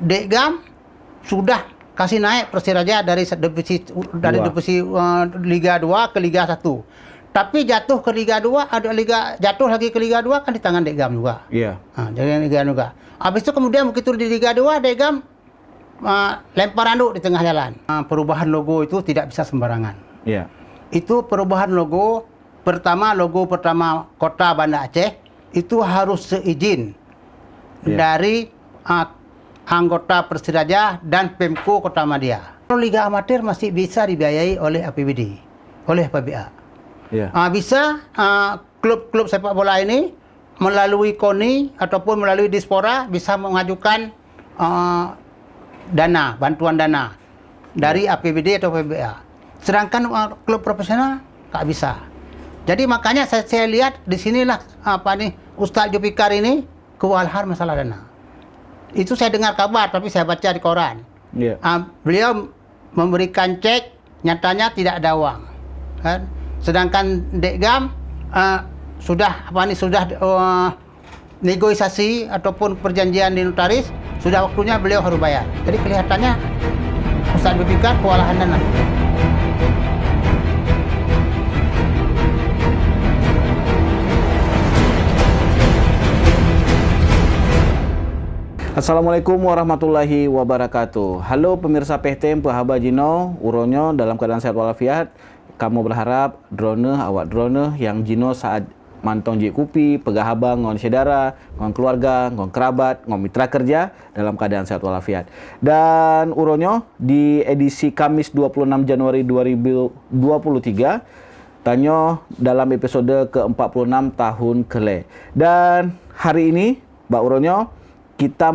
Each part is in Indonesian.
Dekgam sudah kasih naik Persiraja dari divisi Liga 2 ke Liga 1. Tapi jatuh ke Liga 2, jatuh lagi ke Liga 2 kan di tangan Dekgam juga. Iya. Jadi Liga juga. Habis itu kemudian begitu di Liga 2 Dekgam lempar anduk di tengah jalan. Perubahan logo itu tidak bisa sembarangan. Iya. Itu perubahan logo pertama Kota Banda Aceh itu harus seizin dari anggota Persiraja dan Pemko Kota Madia. Liga amatir masih bisa dibiayai oleh APBD, oleh PBA. Bisa klub-klub sepak bola ini melalui KONI ataupun melalui Dispora bisa mengajukan bantuan dana dari APBD atau PBA. Sedangkan klub profesional nggak bisa. Jadi makanya saya lihat di sinilah Ustadz Zulfikar ini kewalahan masalah dana. Itu saya dengar kabar tapi saya baca di koran. Beliau memberikan cek, nyatanya tidak ada uang. Kan? Sedangkan Dekgam sudah negosiasi ataupun perjanjian di notaris, sudah waktunya beliau harus bayar. Jadi kelihatannya Ustadz Zulfikar kewalahan dana. Assalamualaikum warahmatullahi wabarakatuh. Halo pemirsa PHTM, Pahaba Jino, Uronyo dalam keadaan sehat walafiat. Kamu berharap awak drone yang Jino saat mantong jik kupi, pegahaba ngon saudara, ngon keluarga, ngon kerabat, ngon mitra kerja dalam keadaan sehat walafiat. Dan Uronyo di edisi Kamis 26 Januari 2023 Tanyo dalam episode ke-46 tahun kele. Dan hari ini Mbak Uronyo kita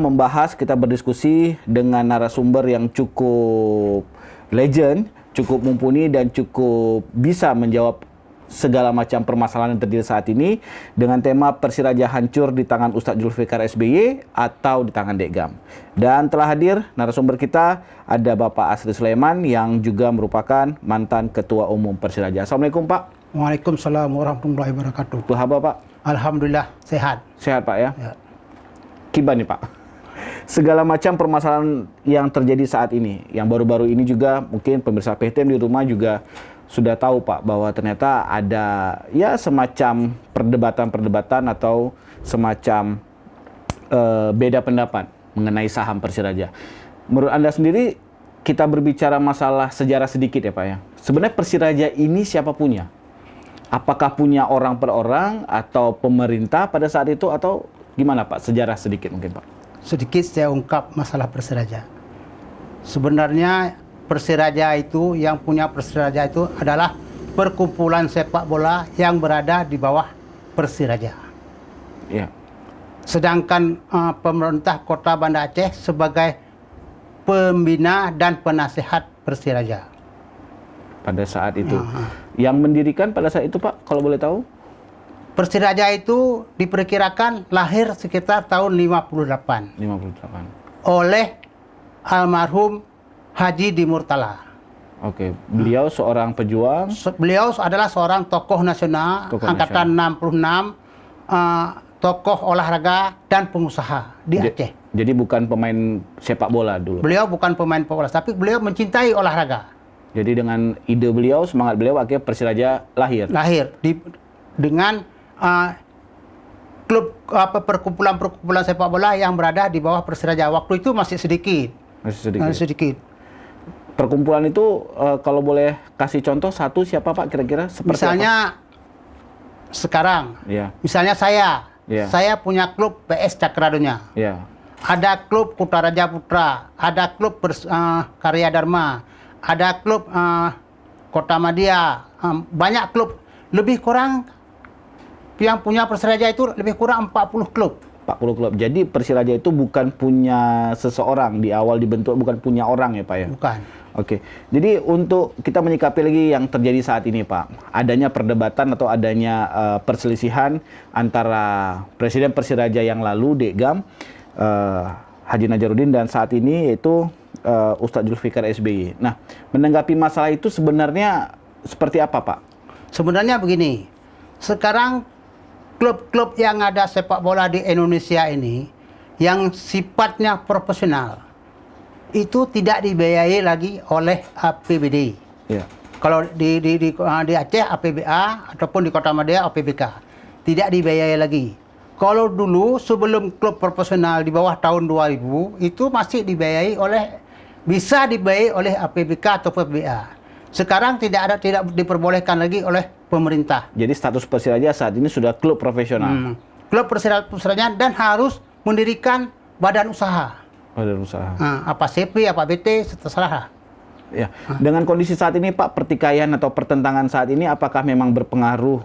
berdiskusi dengan narasumber yang cukup legend, cukup mumpuni dan cukup bisa menjawab segala macam permasalahan yang terjadi saat ini dengan tema Persiraja hancur di tangan Ustadz Zulfikar SBY atau di tangan Dekgam. Dan telah hadir narasumber kita ada Bapak Asri Sulaiman yang juga merupakan mantan Ketua Umum Persiraja. Assalamualaikum Pak. Waalaikumsalam warahmatullahi wabarakatuh. Apa Pak? Alhamdulillah sehat. Sehat Pak ya? Ya. Kiba nih Pak, segala macam permasalahan yang terjadi saat ini, yang baru-baru ini juga mungkin pemirsa PHTM di rumah juga sudah tahu Pak, bahwa ternyata ada ya semacam perdebatan atau semacam beda pendapat mengenai saham Persiraja. Menurut Anda sendiri, kita berbicara masalah sejarah sedikit ya Pak ya. Sebenarnya Persiraja ini siapa punya? Apakah punya orang per orang atau pemerintah pada saat itu atau gimana Pak? Sejarah sedikit mungkin Pak. Sedikit saya ungkap masalah Persiraja. Sebenarnya Persiraja itu, yang punya Persiraja itu adalah perkumpulan sepak bola yang berada di bawah Persiraja. Iya. Sedangkan pemerintah Kota Banda Aceh sebagai pembina dan penasehat Persiraja. Pada saat itu. Yang mendirikan pada saat itu Pak, kalau boleh tahu? Persiraja itu diperkirakan lahir sekitar tahun 58 oleh almarhum Haji Dimurtala. Oke, beliau seorang pejuang. Beliau adalah seorang tokoh nasional, angkatan 66, tokoh olahraga dan pengusaha di Aceh. Jadi bukan pemain sepak bola dulu. Beliau bukan pemain bola, tapi beliau mencintai olahraga. Jadi dengan ide beliau, semangat beliau, akhirnya Persiraja lahir. Dengan klub perkumpulan sepak bola yang berada di bawah Persiraja. Waktu itu masih sedikit. Perkumpulan itu kalau boleh kasih contoh satu siapa Pak kira-kira? Misalnya sekarang, misalnya saya punya klub PS Cakradonya. Ada klub Kutaraja Putra, ada klub Karya Dharma, ada klub Kota Madia, banyak klub. Lebih kurang yang punya Persiraja itu lebih kurang 40 klub. 40 klub. Jadi Persiraja itu bukan punya seseorang, di awal dibentuk bukan punya orang ya Pak ya? Bukan. Oke. Jadi untuk kita menyikapi lagi yang terjadi saat ini Pak, adanya perdebatan atau adanya perselisihan antara Presiden Persiraja yang lalu, Dekgam, Haji Najarudin, dan saat ini yaitu Ustadz Zulfikar SBY. Nah, menanggapi masalah itu sebenarnya seperti apa Pak? Sebenarnya begini, sekarang klub-klub yang ada sepak bola di Indonesia ini yang sifatnya profesional, itu tidak dibiayai lagi oleh APBD. Ya. Kalau di Aceh APBA ataupun di Kota Madaya APBK. Tidak dibiayai lagi. Kalau dulu sebelum klub profesional di bawah tahun 2000 itu masih bisa dibiayai oleh APBK atau PBA. Sekarang tidak diperbolehkan lagi oleh pemerintah. Jadi status Persiraja saat ini sudah klub profesional. Klub Persiraja dan harus mendirikan badan usaha. Badan usaha. Apa CP, apa BT, terserah. Ya. Dengan kondisi saat ini Pak, pertikaian atau pertentangan saat ini apakah memang berpengaruh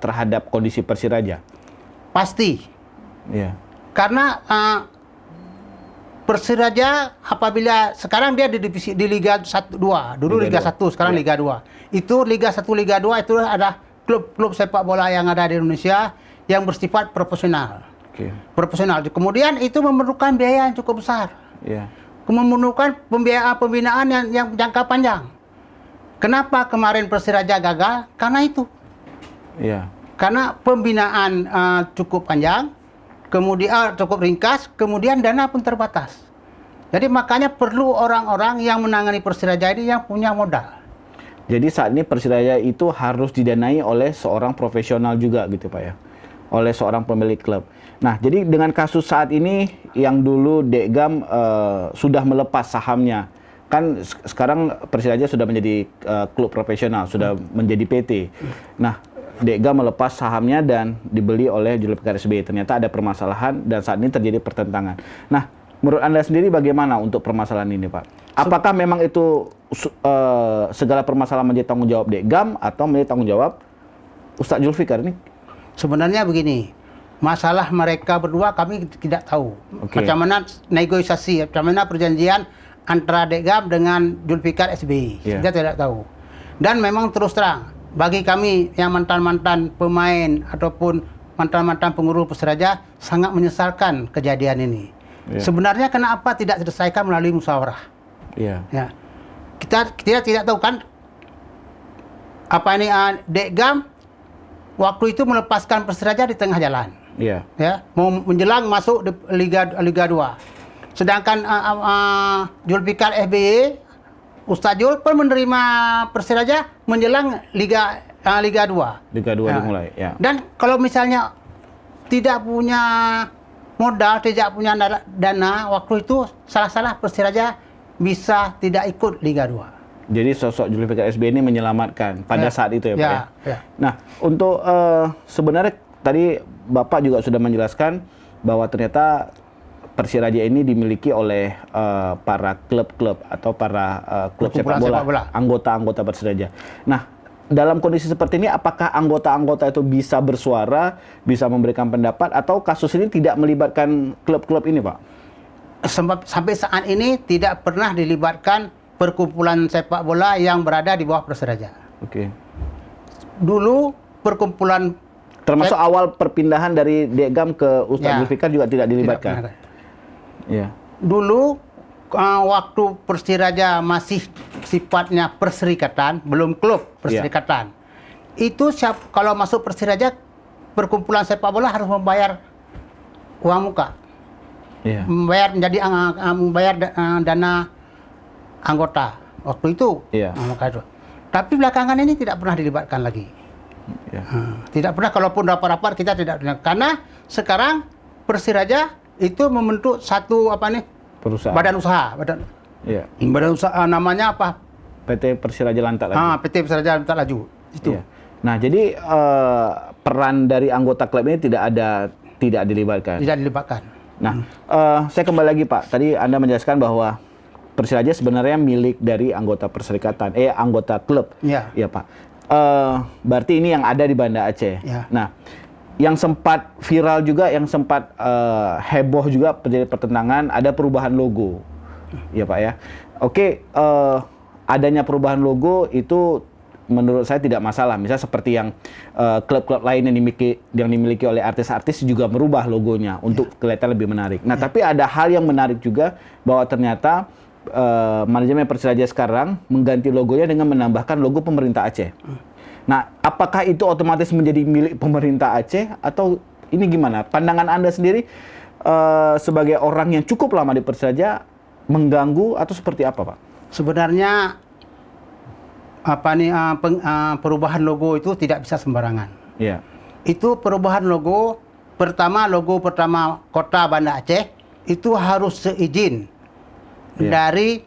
terhadap kondisi Persiraja? Pasti. Ya. Karena Persiraja apabila sekarang dia di Liga 1 2, dulu Liga 1, sekarang Liga 2. Itu Liga 1 Liga 2 itu ada klub-klub sepak bola yang ada di Indonesia yang bersifat profesional. Profesional. Kemudian itu memerlukan biaya yang cukup besar. Ya. Memerlukan pembinaan yang jangka panjang. Kenapa kemarin Persiraja gagal? Karena itu. Ya. Karena pembinaan cukup panjang, kemudian cukup ringkas, kemudian dana pun terbatas. Jadi makanya perlu orang-orang yang menangani Persiraja ini yang punya modal. Jadi saat ini Persiraja itu harus didanai oleh seorang profesional juga gitu Pak ya? Oleh seorang pemilik klub. Nah, jadi dengan kasus saat ini yang dulu Dekgam sudah melepas sahamnya. Kan sekarang Persiraja sudah menjadi klub profesional, sudah menjadi PT. Nah, Dekgam melepas sahamnya dan dibeli oleh Julfiqar SBY. Ternyata ada permasalahan dan saat ini terjadi pertentangan. Nah, menurut Anda sendiri bagaimana untuk permasalahan ini, Pak? Apakah memang itu segala permasalahan menjadi tanggung jawab Dekgam atau menjadi tanggung jawab Ustadz Julfiqar ini? Sebenarnya begini, masalah mereka berdua kami tidak tahu. Macam mana negosiasi, macam mana perjanjian antara Dekgam dengan Julfiqar SBY. Kita tidak tahu. Dan memang terus terang, bagi kami yang mantan-mantan pemain ataupun mantan-mantan pengurus Persiraja sangat menyesalkan kejadian ini. Sebenarnya kenapa tidak diselesaikan melalui musyawarah? Ya. Kita tidak tahu kan apa ini Dekgam waktu itu melepaskan Persiraja di tengah jalan. Ya, mau menjelang masuk di Liga 2. Sedangkan Julfiqar SBY Ustaz Jul pun menerima Persiraja menjelang Liga 2. Liga 2 dimulai, ya. Dan kalau misalnya tidak punya modal, tidak punya dana, waktu itu salah-salah Persiraja bisa tidak ikut Liga 2. Jadi sosok Julfiqar SBY ini menyelamatkan pada saat itu ya Pak ya? Nah, untuk sebenarnya tadi Bapak juga sudah menjelaskan bahwa ternyata Persiraja ini dimiliki oleh para klub-klub atau para klub sepak bola, anggota-anggota Persiraja. Nah, dalam kondisi seperti ini, apakah anggota-anggota itu bisa bersuara, bisa memberikan pendapat, atau kasus ini tidak melibatkan klub-klub ini, Pak? Sampai saat ini tidak pernah dilibatkan perkumpulan sepak bola yang berada di bawah Persiraja. Dulu perkumpulan termasuk awal perpindahan dari Dekgam ke Ustadz Julfiqar juga tidak dilibatkan. Dulu waktu Persiraja masih sifatnya perserikatan, belum klub perserikatan. Itu kalau masuk Persiraja, perkumpulan sepak bola harus membayar uang muka. Membayar dana anggota waktu itu. Tapi belakangan ini tidak pernah dilibatkan lagi. Tidak pernah, kalaupun rapat-rapat kita tidak pernah. Karena sekarang Persiraja itu membentuk satu badan usaha. Badan usaha namanya apa? PT Persiraja Lantak Laju. PT Persiraja Lantak Laju. Itu. Nah, jadi peran dari anggota klub ini tidak dilibatkan. Tidak dilibatkan. Nah, saya kembali lagi Pak. Tadi Anda menjelaskan bahwa Persiraja sebenarnya milik dari anggota perserikatan, anggota klub. Iya Pak. Berarti ini yang ada di Banda Aceh. Nah, yang sempat viral juga, yang sempat heboh juga terjadi pertentangan, ada perubahan logo. Ya Pak ya. Oke, adanya perubahan logo itu menurut saya tidak masalah. Misalnya seperti yang klub-klub lain yang dimiliki oleh artis-artis juga merubah logonya untuk kelihatan lebih menarik. Nah, tapi ada hal yang menarik juga bahwa ternyata manajemen Persiraja sekarang mengganti logonya dengan menambahkan logo pemerintah Aceh. Nah, apakah itu otomatis menjadi milik pemerintah Aceh atau ini gimana? Pandangan Anda sendiri sebagai orang yang cukup lama di Persiraja, mengganggu atau seperti apa, Pak? Sebenarnya perubahan logo itu tidak bisa sembarangan. Iya. Itu perubahan logo pertama Kota Banda Aceh itu harus seizin dari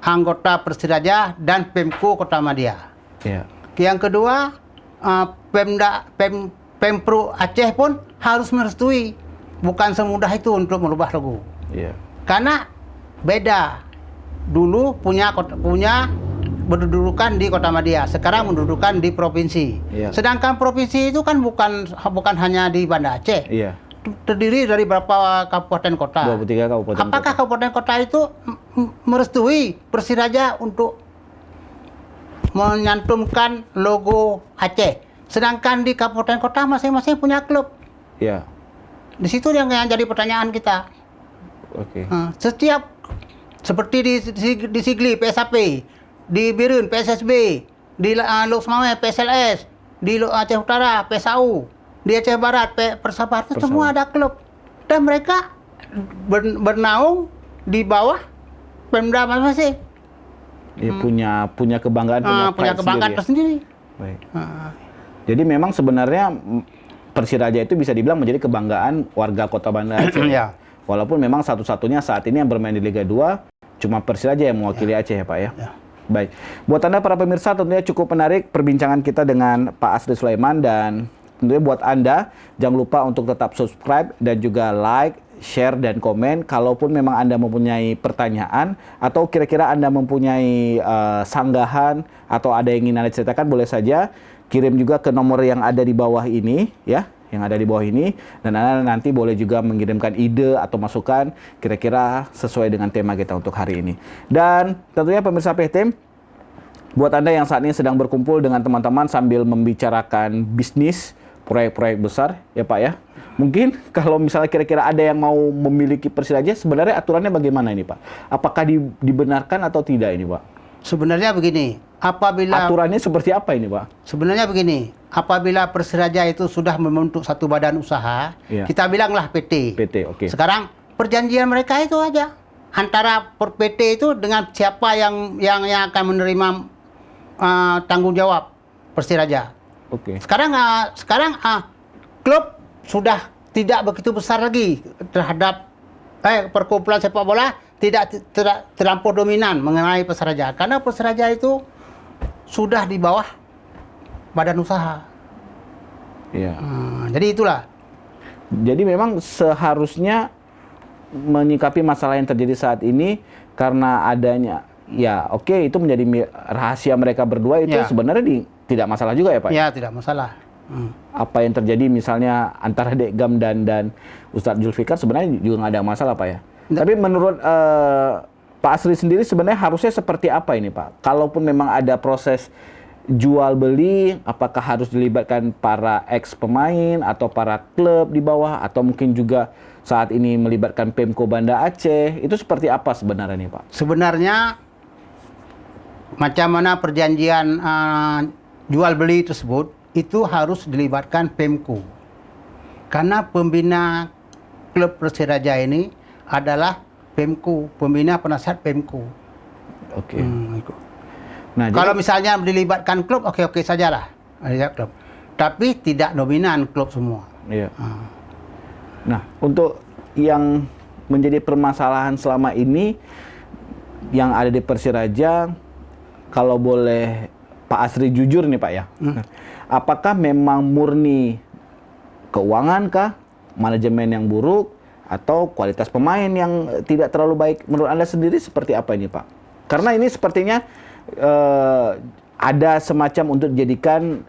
anggota Persiraja dan Pemko Kota Madia. Iya. Yang kedua, Pempro Aceh pun harus merestui. Bukan semudah itu untuk merubah logo. Iya. Karena beda. Dulu punya berdudukan di Kota Madia, sekarang mendudukan di provinsi. Iya. Sedangkan provinsi itu kan bukan hanya di Banda Aceh. Iya. Terdiri dari berapa kabupaten kota. 23 kabupaten. Apakah kabupaten kota itu merestui Persiraja untuk menyantumkan logo Aceh? Sedangkan di kabupaten kota masing-masing punya klub. Iya. Di situ yang jadi pertanyaan kita. Oke. Setiap seperti di Sigli PSAP, di Birun PSSB, di Lok Semawai PSLS, di Aceh Utara PSAU, di Aceh Barat Persahabatan, semua ada klub. Dan mereka bernaung di bawah Pemda masing-masing. Ya, punya kebanggaan, punya kebanggaan tersendiri. Baik. Jadi memang sebenarnya Persiraja itu bisa dibilang menjadi kebanggaan warga Kota Banda Aceh. Ya. Walaupun memang satu-satunya saat ini yang bermain di Liga 2 cuma Persiraja yang mewakili Aceh ya Pak ya. Ya. Baik. Buat Anda para pemirsa tentunya cukup menarik perbincangan kita dengan Pak Asri Sulaiman, dan tentunya buat Anda jangan lupa untuk tetap subscribe dan juga like, share dan komen. Kalaupun memang Anda mempunyai pertanyaan atau kira-kira Anda mempunyai sanggahan atau ada yang ingin Anda ceritakan, boleh saja kirim juga ke nomor yang ada di bawah ini ya, yang ada di bawah ini, dan Anda nanti boleh juga mengirimkan ide atau masukan kira-kira sesuai dengan tema kita untuk hari ini. Dan tentunya pemirsa PTM, buat Anda yang saat ini sedang berkumpul dengan teman-teman sambil membicarakan bisnis, proyek-proyek besar ya Pak ya. Mungkin kalau misalnya kira-kira ada yang mau memiliki Persiraja, sebenarnya aturannya bagaimana ini Pak? Apakah dibenarkan atau tidak ini Pak? Sebenarnya begini, apabila aturannya seperti apa ini Pak? Sebenarnya begini, apabila Persiraja itu sudah membentuk satu badan usaha, Iya. kita bilanglah PT. PT, oke. Sekarang perjanjian mereka itu aja antara per PT itu dengan siapa yang akan menerima tanggung jawab Persiraja. Oke. Sekarang klub sudah tidak begitu besar lagi terhadap perkumpulan sepak bola, tidak terlampau dominan mengenai Persiraja, karena Persiraja itu sudah di bawah badan usaha. Iya. Jadi itulah. Jadi memang seharusnya menyikapi masalah yang terjadi saat ini karena adanya, ya oke, itu menjadi rahasia mereka berdua, itu Ya. sebenarnya tidak masalah juga ya Pak? Ya, tidak masalah. Apa yang terjadi misalnya antara Dekgam dan Ustadz Zulfikar sebenarnya juga nggak ada masalah Pak ya? Tapi menurut Pak Asri sendiri sebenarnya harusnya seperti apa ini Pak? Kalaupun memang ada proses jual beli, apakah harus dilibatkan para ex pemain atau para klub di bawah, atau mungkin juga saat ini melibatkan Pemko Banda Aceh, itu seperti apa sebenarnya nih Pak? Sebenarnya macam mana perjanjian jual beli tersebut itu harus dilibatkan Pemko, karena pembina klub Persiraja ini adalah Pemko, pembina penasihat Pemko. Oke. Nah, kalau misalnya dilibatkan klub, oke sajalah, klub. Tapi tidak dominan klub semua. Iya. Nah, untuk yang menjadi permasalahan selama ini yang ada di Persiraja, kalau boleh Pak Asri jujur nih Pak ya, apakah memang murni keuangan kah, manajemen yang buruk, atau kualitas pemain yang tidak terlalu baik? Menurut Anda sendiri seperti apa ini Pak? Karena ini sepertinya ada semacam untuk dijadikan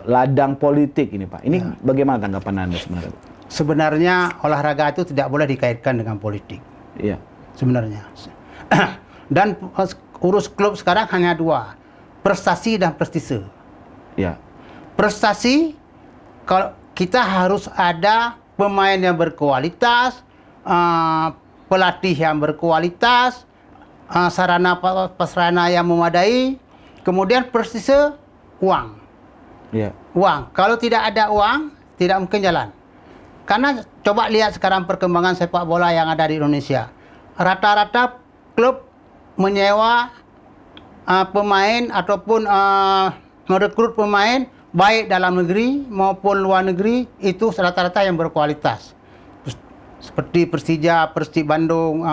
ladang politik ini Pak. Ini bagaimana tanggapan Anda sebenarnya? Sebenarnya olahraga itu tidak boleh dikaitkan dengan politik. Iya. Sebenarnya. Dan urus klub sekarang hanya dua, prestasi dan prestise. Iya. Prestasi, kalau kita harus ada pemain yang berkualitas, pelatih yang berkualitas, sarana prasarana yang memadai, kemudian prestise, uang. Iya. Uang. Kalau tidak ada uang, tidak mungkin jalan. Karena coba lihat sekarang perkembangan sepak bola yang ada di Indonesia. rata-rata klub menyewa pemain ataupun merekrut pemain baik dalam negeri maupun luar negeri itu rata-rata yang berkualitas. Seperti Persija, Persib Bandung,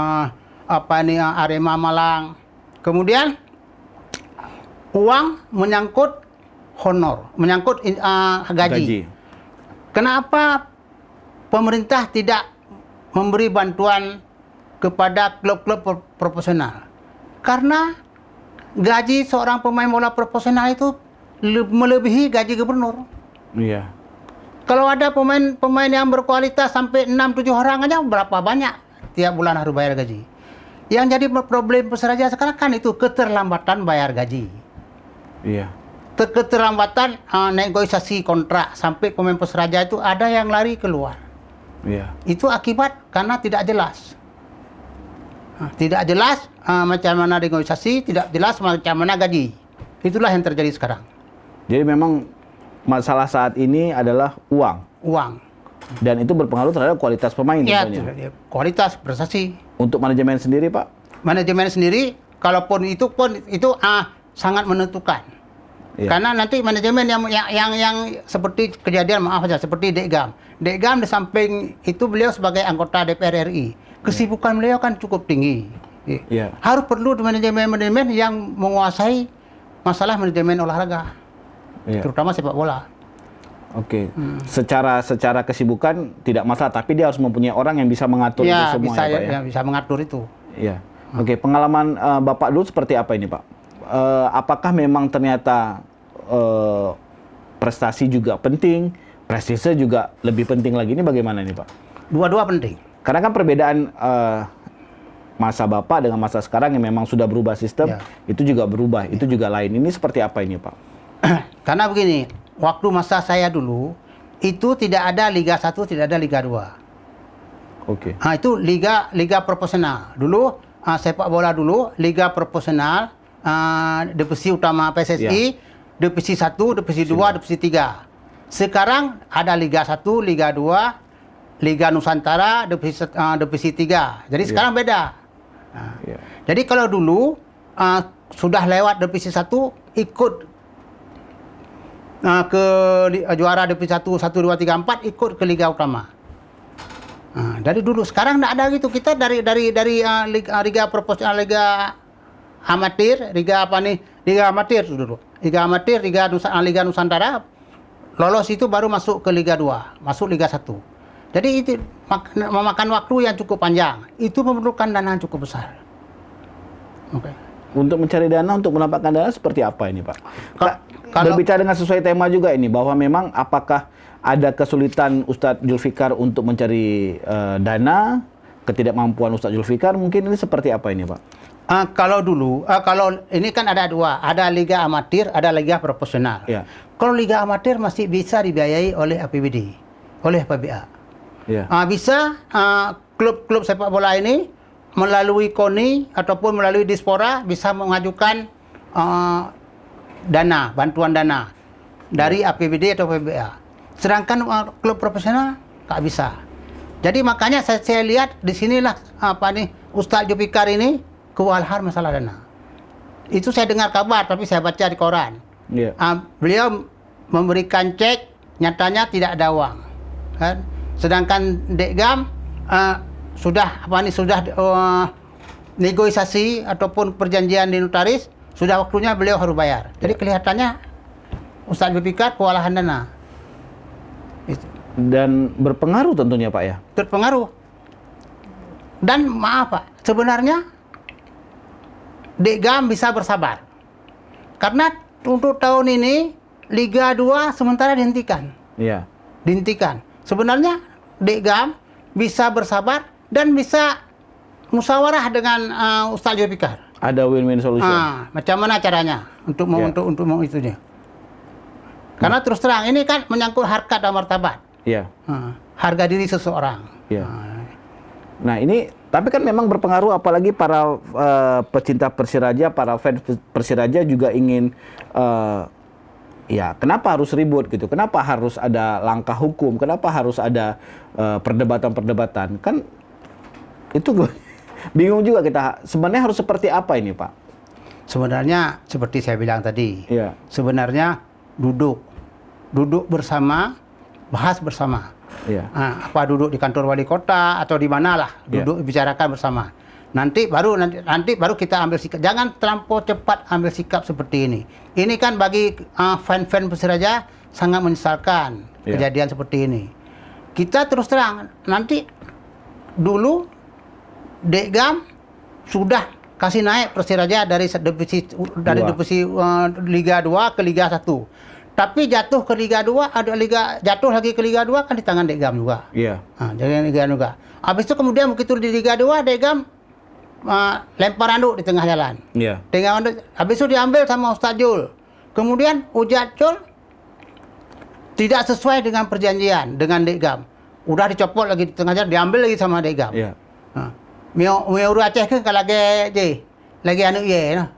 Arema Malang. Kemudian uang menyangkut honor, menyangkut gaji. Kenapa pemerintah tidak memberi bantuan kepada klub-klub profesional? Karena gaji seorang pemain bola profesional itu melebihi gaji gubernur. Iya. Kalau ada pemain yang berkualitas sampai 6-7 orang aja berapa banyak tiap bulan harus bayar gaji. Yang jadi problem Persiraja sekarang kan itu keterlambatan bayar gaji. Iya. Keterlambatan negosiasi kontrak sampai pemain Persiraja itu ada yang lari keluar. Iya. Itu akibat karena tidak jelas. Tidak jelas macam mana negosiasi, tidak jelas macam mana gaji. Itulah yang terjadi sekarang. Jadi memang masalah saat ini adalah uang. Uang. Dan itu berpengaruh terhadap kualitas pemain Ya, tentunya. kualitas prestasi. Untuk manajemen sendiri, Pak? Manajemen sendiri, kalaupun itu sangat menentukan. Iya. Karena nanti manajemen yang seperti kejadian seperti Dekgam. Dekgam di samping itu beliau sebagai anggota DPR RI. Kesibukan beliau kan cukup tinggi. Iya. Harus perlu manajemen yang menguasai masalah manajemen olahraga. Iya. Terutama sepak bola. Oke. Secara kesibukan tidak masalah, tapi dia harus mempunyai orang yang bisa mengatur itu semua bisa, ya, Pak ya? bisa mengatur itu. Iya. Oke, pengalaman Bapak dulu seperti apa ini, Pak? Apakah memang ternyata prestasi juga penting, prestise juga lebih penting lagi, ini bagaimana ini, Pak? Dua-dua penting. Karena kan perbedaan masa Bapak dengan masa sekarang yang memang sudah berubah sistem, Ya. itu juga berubah, itu juga lain. Ini seperti apa ini, Pak? Karena begini, waktu masa saya dulu, itu tidak ada Liga 1, tidak ada Liga 2. Oke. Itu liga profesional. Dulu sepak bola dulu liga profesional, divisi utama PSSI, divisi 1, divisi 2, divisi 3. Sekarang ada Liga 1, Liga 2, Liga Nusantara, divisi 3. Jadi sekarang beda. Iya. Jadi kalau dulu sudah lewat divisi 1 ikut ke juara divisi 1, 2, 3, 4 ikut ke liga utama. Dari dulu, sekarang tidak ada gitu. Kita dari liga profesional, liga amatir, liga amatir dulu. Liga amatir, liga Nusantara lolos itu baru masuk ke Liga 2, masuk Liga 1. Jadi itu memakan waktu yang cukup panjang. Itu memerlukan dana yang cukup besar. Oke. Untuk mencari dana, untuk mendapatkan dana seperti apa ini, Pak? Kalau berbicara dengan sesuai tema juga ini, bahwa memang apakah ada kesulitan Ustadz Zulfikar untuk mencari dana, ketidakmampuan Ustadz Zulfikar, mungkin ini seperti apa ini, Pak? Kalau dulu, kalau ini kan ada dua, ada liga amatir, ada liga profesional. Ya. Kalau liga amatir masih bisa dibiayai oleh APBD, oleh PBA. Ya. Bisa klub-klub sepak bola ini melalui KONI ataupun melalui Dispora bisa mengajukan dana, bantuan dana dari APBD atau PBA. Sedangkan klub profesional tak bisa. Jadi makanya saya lihat di sinilah Ustadz Zulfikar ini kewalahan masalah dana. Itu saya dengar kabar, tapi saya baca di koran. Yeah. Beliau memberikan cek, nyatanya tidak ada uang. Kan? Sedangkan Dekgam sudah negosiasi ataupun perjanjian di notaris, sudah waktunya beliau harus bayar. Jadi kelihatannya Ustadz Zulfikar kewalahan dana. Itu. Dan berpengaruh tentunya, Pak ya? Terpengaruh. Dan maaf Pak, sebenarnya Dekgam bisa bersabar. Karena untuk tahun ini Liga 2 sementara dihentikan. Iya. Dihentikan. Sebenarnya Dekgam bisa bersabar dan bisa musyawarah dengan Ustadz Zulfikar. Ada win-win solution. Macam mana caranya untuk itunya? Karena terus terang ini kan menyangkut harkat dan martabat. Iya. Harga diri seseorang. Iya. Nah ini, tapi kan memang berpengaruh, apalagi para pecinta Persiraja, para fans Persiraja juga ingin, ya kenapa harus ribut gitu? Kenapa harus ada langkah hukum? Kenapa harus ada perdebatan-perdebatan? Kan itu Bingung juga kita. Sebenarnya harus seperti apa ini, Pak? Sebenarnya seperti saya bilang tadi, Iya. sebenarnya duduk bersama, bahas bersama. Iya. Apa duduk di kantor wali kota atau di mana lah, duduk bicarakan bersama. Nanti baru kita ambil sikap. Jangan terlampau cepat ambil sikap seperti ini. Ini kan bagi fan-fan Persiraja sangat menyesalkan kejadian seperti ini. Kita terus terang, nanti dulu Dekgam sudah kasih naik Persiraja dari divisi Liga 2 ke Liga 1. Tapi jatuh ke Liga 2, jatuh lagi ke Liga 2 kan di tangan Dekgam juga. Iya. Jadi Liga juga. Habis itu kemudian begitu di Liga 2 Dekgam lempar anduk di tengah jalan. Iya. Habis itu diambil sama Ustaz Jul. Kemudian Ujat Jul tidak sesuai dengan perjanjian dengan Dekgam. Udah dicopot lagi di tengah jalan, diambil lagi sama Dekgam. Iya. Mio Aceh ke kalau lagi anu ye nah.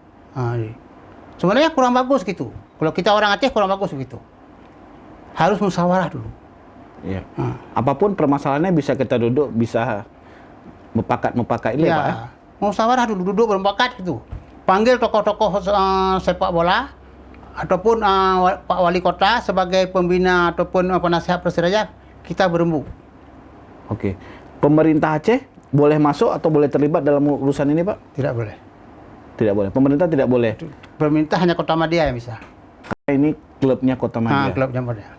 Sebenarnya kurang bagus gitu. Kalau kita orang Aceh kurang bagus begitu. Harus musyawarah dulu. Iya. Apapun permasalahannya bisa kita duduk, bisa mupakat ini ya, Pak. Musyawarah dulu, duduk bermupakat gitu. Panggil tokoh-tokoh sepak bola ataupun Pak Wali Kota sebagai pembina ataupun penasihat Persiraja, kita berembuk. Oke. Pemerintah Aceh boleh masuk atau boleh terlibat dalam urusan ini, Pak? Tidak boleh. Tidak boleh. Pemerintah tidak boleh. Pemerintah hanya Kota Madia yang bisa. Ini klubnya Kota Madia. Klubnya Madia.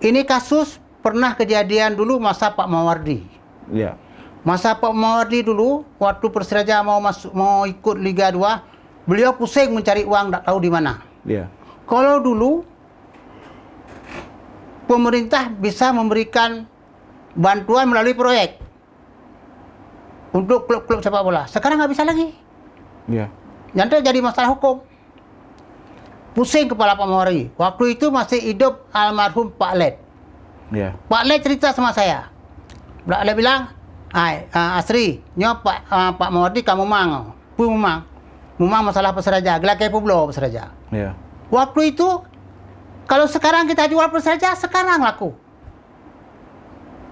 Ini kasus pernah kejadian dulu masa Pak Mawardi. Iya. Masa Pak Mawardi dulu, waktu Persiraja mau ikut Liga 2, beliau pusing mencari uang, tak tahu di mana. Iya. Kalau dulu pemerintah bisa memberikan bantuan melalui proyek untuk klub-klub sepak bola. Sekarang nggak bisa lagi. Iya. Nanti jadi masalah hukum. Pusing kepala Pak Mawardi. Waktu itu masih hidup almarhum Pak Led. Iya. Pak Led cerita sama saya. Pak Led bilang, Asri, nyo Pak Mawardi kamu mang. Memang masalah Persiraja, gelakai publo Persiraja. Iya. Waktu itu kalau sekarang kita jual Persiraja, sekarang laku.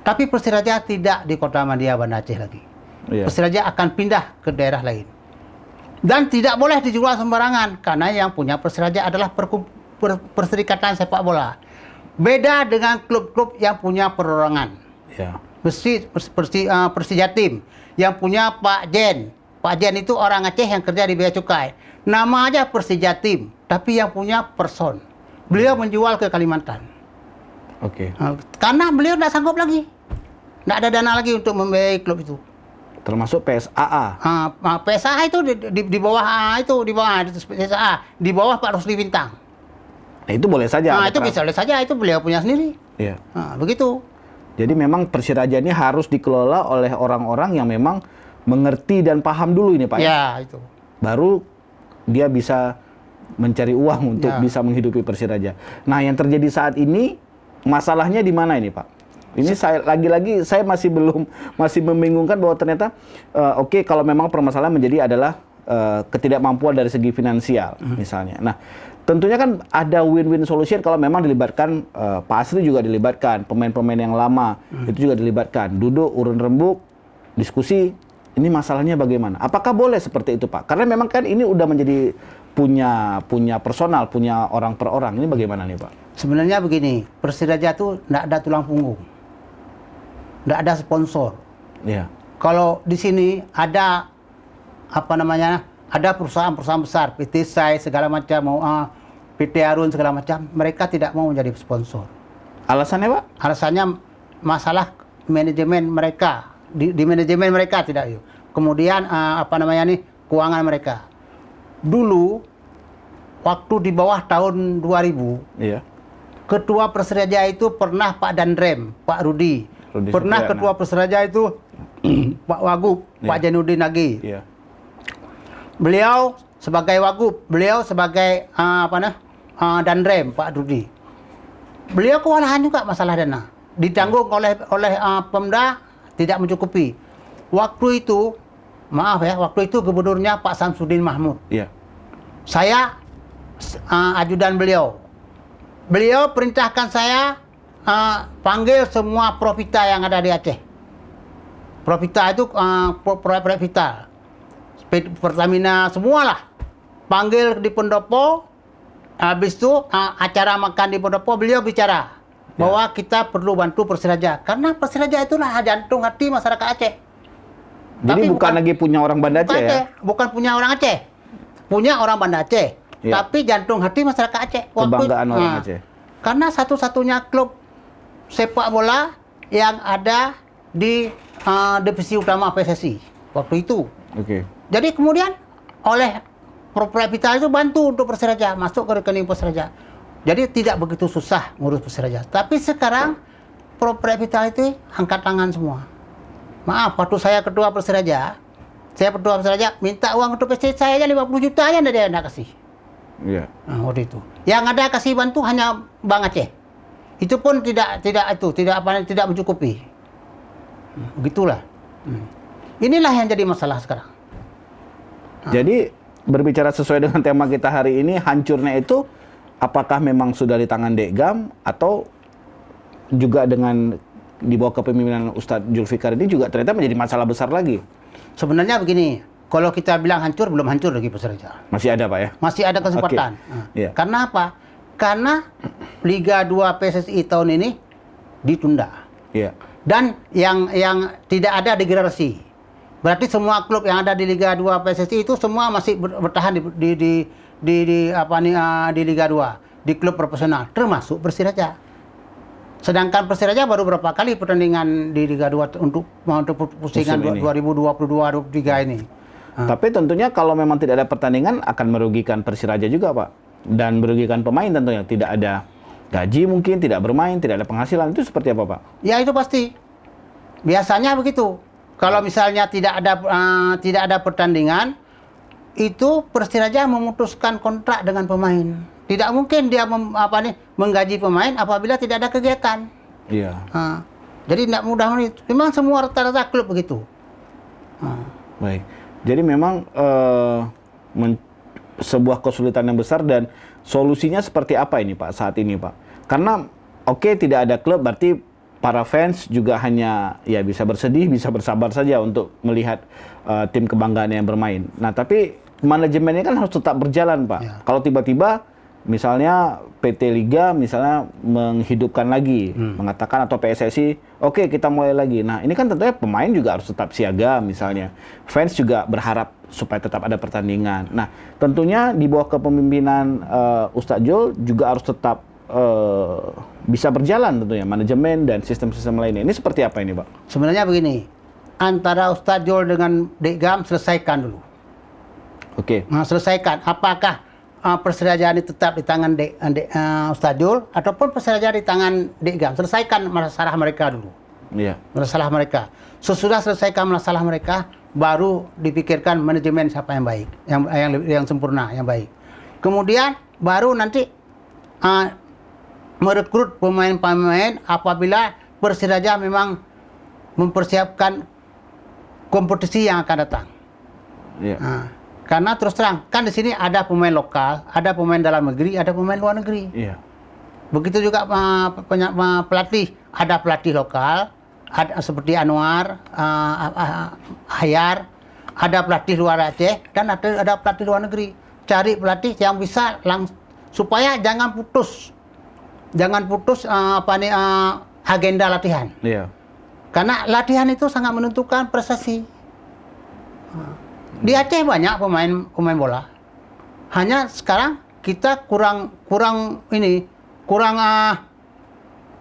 Tapi Persiraja tidak di Kota Madia Banda Aceh lagi. Iya. Persiraja akan pindah ke daerah lain. Dan tidak boleh dijual sembarangan karena yang punya Persiraja adalah perserikatan sepak bola. Beda dengan klub-klub yang punya perorangan. Iya. Persijatim yang punya Pak Jen. Pak Jen itu orang Aceh yang kerja di Bea Cukai. Nama aja Persijatim, tapi yang punya person. Beliau menjual ke Kalimantan. Oke. Karena beliau tidak sanggup lagi. Tidak ada dana lagi untuk membiayai klub itu. Termasuk PSAA. PSAA itu di bawah PSAA, di bawah Pak Rusli Bintang. Nah, itu boleh saja. Itu bisa boleh saja, itu beliau punya sendiri. Iya. Begitu. Jadi memang Persiraja ini harus dikelola oleh orang-orang yang memang mengerti dan paham dulu ini, Pak. Ya, itu. Baru dia bisa mencari uang untuk bisa menghidupi Persiraja. Nah, yang terjadi saat ini masalahnya di mana ini, Pak? Ini saya lagi-lagi saya masih membingungkan bahwa ternyata oke, kalau memang permasalahan menjadi adalah ketidakmampuan dari segi finansial misalnya. Nah, tentunya kan ada win-win solution kalau memang dilibatkan Pak Asri juga dilibatkan, pemain-pemain yang lama itu juga dilibatkan, duduk urun rembuk, diskusi. Ini masalahnya bagaimana? Apakah boleh seperti itu, Pak? Karena memang kan ini udah menjadi punya personal, punya orang per orang. Ini bagaimana nih, Pak? Sebenarnya begini, Persiraja itu tidak ada tulang punggung. Tidak ada sponsor. Iya. Kalau di sini ada ada perusahaan-perusahaan besar, PT SAI segala macam, PT Arun segala macam, mereka tidak mau menjadi sponsor. Alasannya, Pak? Alasannya masalah manajemen mereka, di manajemen mereka tidak. Kemudian keuangan mereka. Dulu waktu di bawah tahun 2000, Iya. Ketua Persiraja itu pernah Pak Dandrem, Pak Rudi. Pernah Supriyana. Ketua Persiraja itu Pak Wagub, Pak Jainuddin lagi. Iya. Beliau sebagai Wagub, beliau sebagai Dandrem, Pak Rudi. Beliau kewalahan juga masalah dana. Ditanggung oleh Pemda tidak mencukupi. Waktu itu, waktu itu gubernurnya Pak Samsudin Mahmud. Iya. Saya ajudan beliau. Beliau perintahkan saya panggil semua Profita yang ada di Aceh. Profita itu proyek vital. Pertamina semualah panggil di pendopo. Habis itu acara makan di pendopo beliau bicara bahwa kita perlu bantu Persiraja karena Persiraja itulah jantung hati masyarakat Aceh. Jadi Tapi bukan lagi punya orang Banda Aceh ya? Bukan punya orang Aceh, punya orang Banda Aceh. Iya. Tapi jantung hati masyarakat Aceh. Kebanggaan orang Aceh. Karena satu-satunya klub sepak bola yang ada di divisi utama PSSI waktu itu. Oke. Jadi kemudian oleh Proprapital itu bantu untuk Persiraja masuk ke rekening Persiraja. Jadi tidak begitu susah ngurus Persiraja. Tapi sekarang Proprapital itu angkat tangan semua. Maaf, waktu saya ketua Persiraja, minta uang untuk PSSI saya aja 50 juta aja dia enggak kasih. Iya. Nah, waktu itu. Yang ada kasih bantu hanya Bang Aceh. Itu pun tidak mencukupi. Begitulah. Inilah yang jadi masalah sekarang. Jadi berbicara sesuai dengan tema kita hari ini, hancurnya itu apakah memang sudah di tangan Dekgam atau juga dengan di bawah kepemimpinan Ustadz Zulfikar ini juga ternyata menjadi masalah besar lagi? Sebenarnya begini, kalau kita bilang hancur, belum hancur lagi Persiraja. Masih ada Pak ya? Masih ada kesempatan. Iya. Karena apa? Karena Liga 2 PSSI tahun ini ditunda. Iya. Dan yang tidak ada degradasi. Berarti semua klub yang ada di Liga 2 PSSI itu semua masih bertahan di Liga 2, di klub profesional, termasuk Persiraja. Sedangkan Persiraja baru berapa kali pertandingan di Liga 2 untuk pusingan 2022-2023 ini. Tapi tentunya kalau memang tidak ada pertandingan akan merugikan Persiraja juga, Pak. Dan merugikan pemain tentunya. Tidak ada gaji mungkin, tidak bermain, tidak ada penghasilan. Itu seperti apa, Pak? Ya itu pasti. Biasanya begitu. Kalau misalnya tidak ada pertandingan, itu Persiraja memutuskan kontrak dengan pemain. Tidak mungkin dia menggaji pemain apabila tidak ada kegiatan. Iya. Jadi tidak mudah. Memang semua rata-rata klub begitu. Baik. Jadi memang sebuah kesulitan yang besar, dan solusinya seperti apa ini Pak saat ini Pak? Karena tidak ada klub, berarti para fans juga hanya ya bisa bersedih, bisa bersabar saja untuk melihat tim kebanggaan yang bermain. Nah tapi manajemennya kan harus tetap berjalan Pak. Ya. Kalau tiba-tiba misalnya PT Liga misalnya menghidupkan lagi, mengatakan, atau PSSI, oke, kita mulai lagi. Nah ini kan tentunya pemain juga harus tetap siaga misalnya. Fans juga berharap supaya tetap ada pertandingan. Nah tentunya di bawah kepemimpinan Ustadz Jul juga harus tetap bisa berjalan tentunya, manajemen dan sistem-sistem lainnya. Ini seperti apa ini Pak? Sebenarnya begini, antara Ustadz Jul dengan Dekgam selesaikan dulu. Oke. Nah, selesaikan. Apakah Persiraja ini tetap di tangan Ustadz Jul ataupun Persiraja di tangan Dekgam? Selesaikan masalah mereka dulu. Iya. Masalah mereka. Sesudah selesaikan masalah mereka, baru dipikirkan manajemen siapa yang baik, yang sempurna, yang baik. Kemudian baru nanti merekrut pemain-pemain apabila Persiraja memang mempersiapkan kompetisi yang akan datang. Iya. Karena terus terang, kan di sini ada pemain lokal, ada pemain dalam negeri, ada pemain luar negeri. Iya. Begitu juga pelatih, ada pelatih lokal, ada seperti Anwar, Hayar, ada pelatih luar Aceh, dan ada pelatih luar negeri. Cari pelatih yang bisa supaya jangan putus agenda latihan. Iya. Karena latihan itu sangat menentukan prestasi. Di Aceh banyak pemain bola. Hanya sekarang kita kurang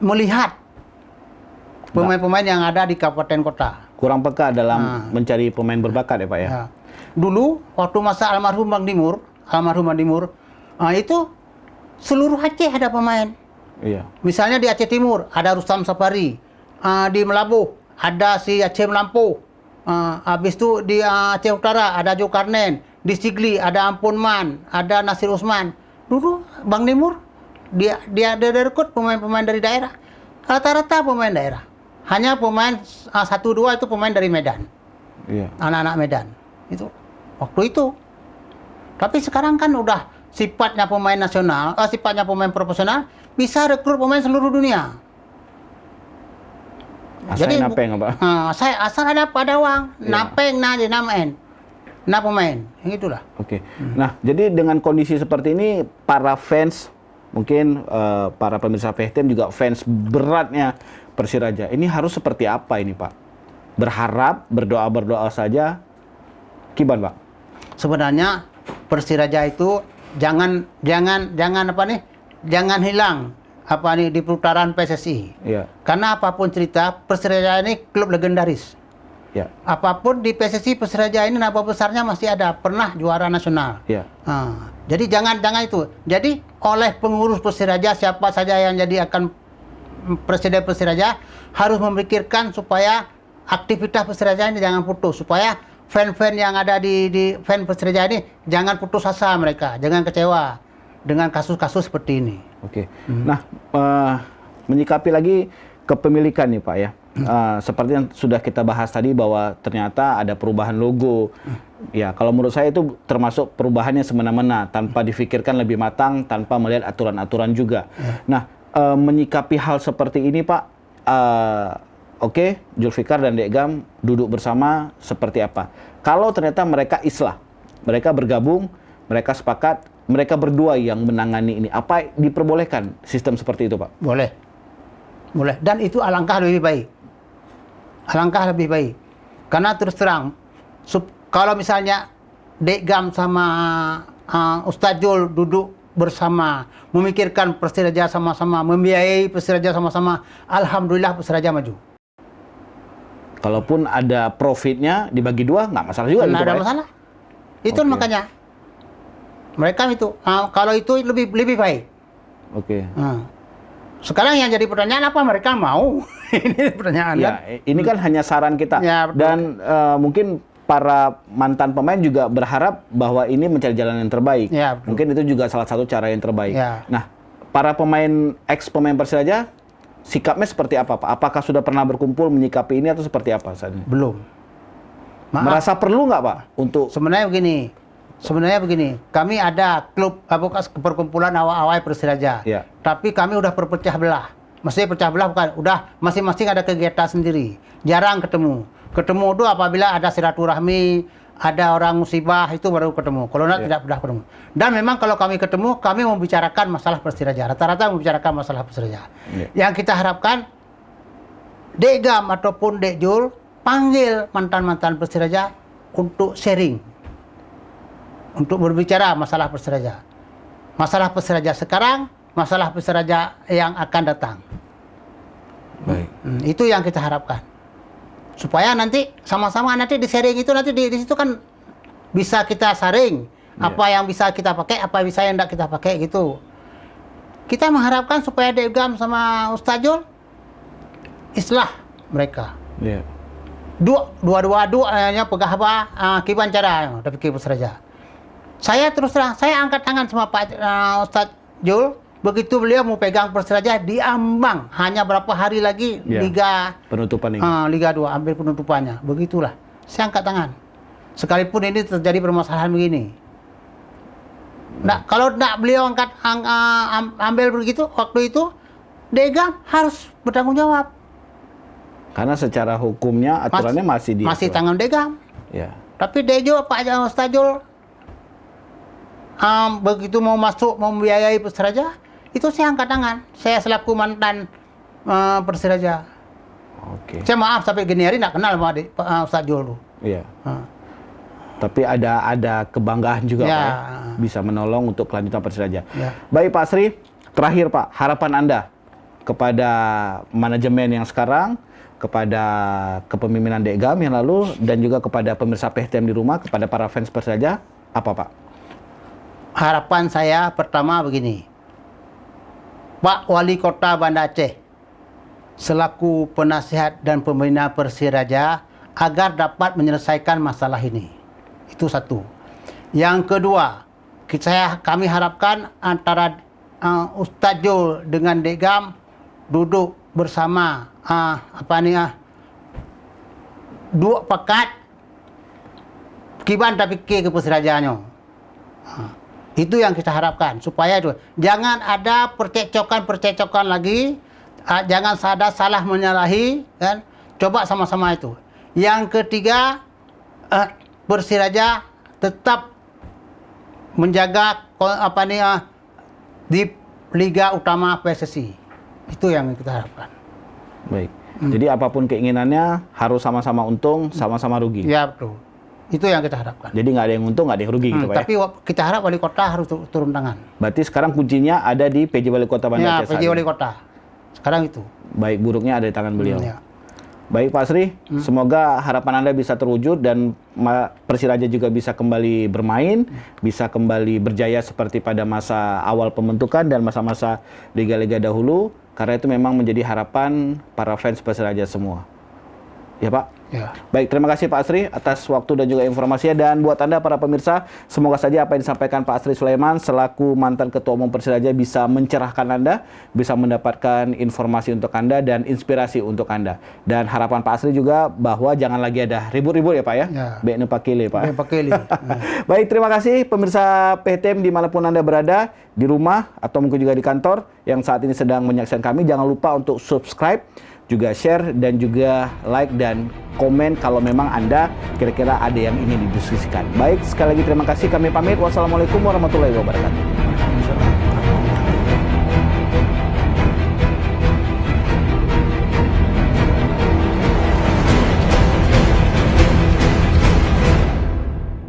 melihat pemain-pemain yang ada di kabupaten kota. Kurang peka dalam mencari pemain berbakat ya Pak ya? Ya. Dulu waktu masa almarhum Bang Dimur, itu seluruh Aceh ada pemain. Iya. Misalnya di Aceh Timur ada Rustam Safari, di Melabuh ada si Aceh Melampau, habis itu di Aceh Utara ada Zulkarnain, di Sigli ada Ampun Man, ada Nasir Usman. Dulu Bang Dimur dia rekrut pemain-pemain dari daerah, rata-rata pemain daerah. Hanya pemain 1-2 itu pemain dari Medan, Iya. anak-anak Medan itu waktu itu. Tapi sekarang kan udah sifatnya pemain nasional, sifatnya pemain profesional, bisa rekrut pemain seluruh dunia. Asal napeng Pak? Saya asal ada pada uang, napeng na je namain. nah pemain. Itulah. Oke. Nah, jadi dengan kondisi seperti ini, para fans, mungkin para pemirsa PHTM juga fans beratnya Persiraja. Ini harus seperti apa ini, Pak? Berharap, berdoa saja. Kiban, Pak? Sebenarnya Persiraja itu jangan apa nih? Jangan hilang apa nih di putaran PSSI. Iya. Karena apapun cerita, Persiraja ini klub legendaris. Ya. Apapun di PSSI, Persiraja ini nama besarnya masih ada, pernah juara nasional. Ya. Jadi jangan itu. Jadi oleh pengurus Persiraja, siapa saja yang jadi akan presiden Persiraja harus memikirkan supaya aktivitas Persiraja ini jangan putus, supaya fan-fan yang ada di fan Persiraja ini jangan putus asa mereka, jangan kecewa dengan kasus-kasus seperti ini. Oke. Nah, menyikapi lagi kepemilikan nih Pak ya. Seperti yang sudah kita bahas tadi bahwa ternyata ada perubahan logo. Ya, kalau menurut saya itu termasuk perubahannya semena-mena tanpa difikirkan lebih matang, tanpa melihat aturan-aturan juga. Nah, menyikapi hal seperti ini Pak, oke, Zulfikar dan Dekgam duduk bersama seperti apa? Kalau ternyata mereka islah, mereka bergabung, mereka sepakat, mereka berdua yang menangani ini, apa diperbolehkan sistem seperti itu Pak? Boleh. Dan itu alangkah lebih baik. Karena terus terang, kalau misalnya Dekgam sama Ustaz Jul duduk bersama, memikirkan Persiraja sama-sama, membiayai Persiraja sama-sama, alhamdulillah Persiraja maju. Kalaupun ada profitnya dibagi dua, nggak masalah juga. Nggak ada masalah. Itu makanya mereka itu, kalau itu lebih baik. Oke. Sekarang yang jadi pertanyaan apa mereka mau? Ini pertanyaan ya, kan? Ini kan hanya saran kita. Ya, dan mungkin para mantan pemain juga berharap bahwa ini mencari jalan yang terbaik. Ya, mungkin itu juga salah satu cara yang terbaik. Ya. Nah, para ex-pemain Persiraja, sikapnya seperti apa Pak? Apakah sudah pernah berkumpul menyikapi ini atau seperti apa saat ini? Belum. Maaf. Merasa perlu nggak Pak untuk? Sebenarnya begini, kami ada klub perkumpulan awal-awal Persiraja. Ya. Tapi kami udah berpecah belah. Maksudnya pecah belah bukan, udah masing-masing ada kegiatan sendiri. Jarang ketemu. Ketemu itu apabila ada silaturahmi, ada orang musibah, itu baru ketemu. Kalau tidak pernah ketemu. Dan memang kalau kami ketemu, kami membicarakan masalah Persiraja. Rata-rata membicarakan masalah Persiraja. Yang kita harapkan, Dekgam ataupun Dekjul panggil mantan-mantan Persiraja untuk sharing. Untuk berbicara masalah Persiraja. Masalah Persiraja sekarang, masalah Persiraja yang akan datang. Baik. Itu yang kita harapkan. Supaya nanti sama-sama nanti di sharing itu nanti di situ kan bisa kita saring apa yang bisa kita pakai, apa bisa yang tidak kita pakai gitu. Kita mengharapkan supaya Dekgam sama Ustaz Jul islah mereka. Dua-duanya pegahaba kiban cara tapi kiban Persiraja. Saya terus terang, saya angkat tangan sama Pak Ustaz Jul. Begitu beliau mau pegang Persiraja diambang, hanya berapa hari lagi Liga penutupan ini. Liga 2 ambil penutupannya. Begitulah. Saya angkat tangan. Sekalipun ini terjadi permasalahan begini. Nah, kalau tidak beliau ambil begitu waktu itu, Dekgam harus bertanggung jawab. Karena secara hukumnya aturannya masih tangan Dekgam. Ya. Tapi Dekjul, Pak Ustaz Jul begitu mau masuk membiayai Persiraja, itu saya angkat tangan. Saya selaku mantan Persiraja. Oke. Saya maaf sampai gini hari tidak kenal sama Ustaz Jul. Iya. Tapi ada kebanggaan juga Pak ya, bisa menolong untuk kelanjutan Persiraja. Ya. Baik Pak Sri, terakhir Pak, harapan Anda kepada manajemen yang sekarang, kepada kepemimpinan Dekgam yang lalu, dan juga kepada pemirsa PHTM di rumah, kepada para fans Persiraja, apa Pak? Harapan saya pertama begini, Pak Wali Kota Banda Aceh selaku penasihat dan pembina Persiraja agar dapat menyelesaikan masalah ini. Itu satu. Yang kedua, kami harapkan antara Ustaz Jul dengan Dekgam duduk bersama dua pekat kiban tapi ke Persirajanya. Itu yang kita harapkan, supaya itu jangan ada percecokan lagi, jangan ada salah menyalahi, kan? Coba sama-sama itu. Yang ketiga, Persiraja tetap menjaga di Liga Utama PSSI. Itu yang kita harapkan. Baik. Jadi apapun keinginannya harus sama-sama untung, sama-sama rugi. Ya betul. Itu yang kita harapkan. Jadi nggak ada yang untung, nggak ada yang rugi gitu Pak Tapi kita harap wali kota harus turun tangan. Berarti sekarang kuncinya ada di PJ Wali Kota Banda Aceh. Ya, PJ Wali Kota. Sekarang itu. Baik buruknya ada di tangan beliau. Ya. Baik Pak Sri, semoga harapan Anda bisa terwujud dan Persiraja juga bisa kembali bermain, bisa kembali berjaya seperti pada masa awal pembentukan dan masa-masa liga-liga dahulu, karena itu memang menjadi harapan para fans Persiraja semua. Ya Pak? Ya. Baik, terima kasih Pak Asri atas waktu dan juga informasinya. Dan buat Anda para pemirsa, semoga saja apa yang disampaikan Pak Asri Sulaiman selaku mantan Ketua Umum Persiraja bisa mencerahkan Anda, bisa mendapatkan informasi untuk Anda dan inspirasi untuk Anda. Dan harapan Pak Asri juga bahwa jangan lagi ada ribut-ribut ya Pak ya? Ya. Baik nepakile Pak. Pakili. Baik, terima kasih pemirsa PTM dimanapun Anda berada, di rumah atau mungkin juga di kantor yang saat ini sedang menyaksikan kami. Jangan lupa untuk subscribe, juga share dan juga like dan komen kalau memang Anda kira-kira ada yang ingin didiskusikan. Baik, sekali lagi terima kasih. Kami pamit. Wassalamualaikum warahmatullahi wabarakatuh.